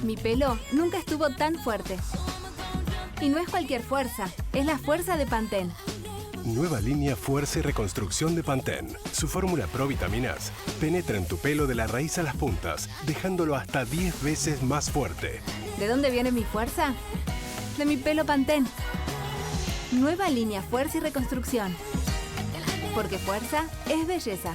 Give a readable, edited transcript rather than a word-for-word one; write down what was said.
Mi pelo nunca estuvo tan fuerte. Y no es cualquier fuerza, es la fuerza de Pantene. Nueva línea Fuerza y Reconstrucción de Pantene. Su fórmula Pro Vitaminas penetra en tu pelo de la raíz a las puntas, dejándolo hasta 10 veces más fuerte. ¿De dónde viene mi fuerza? De mi pelo Pantene. Nueva línea Fuerza y Reconstrucción. Porque fuerza es belleza.